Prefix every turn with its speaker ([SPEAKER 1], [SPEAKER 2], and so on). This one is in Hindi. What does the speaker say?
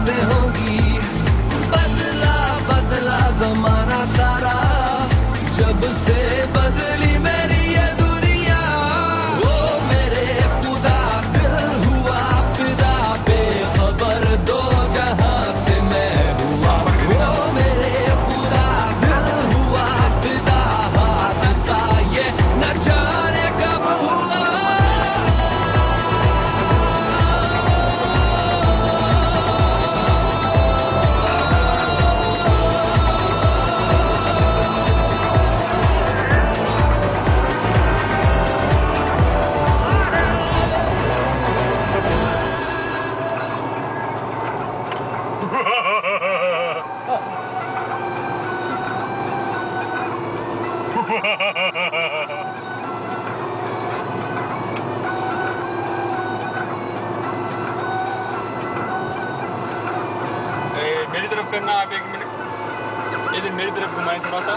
[SPEAKER 1] बातें होगी। बदला बदला जमाना सारा, जब से बदली मेरी ये दुनिया। ओ मेरे खुदा दिल हुआ फिदा, बेखबर दो जहां से मैं हुआ। ओ मेरे खुदा दिल हुआ फिदा, हादसा ये न जाने कब हुआ।
[SPEAKER 2] मेरी तरफ करना आप 1 मिनट, इधर मेरी तरफ घुमाएं थोड़ा सा।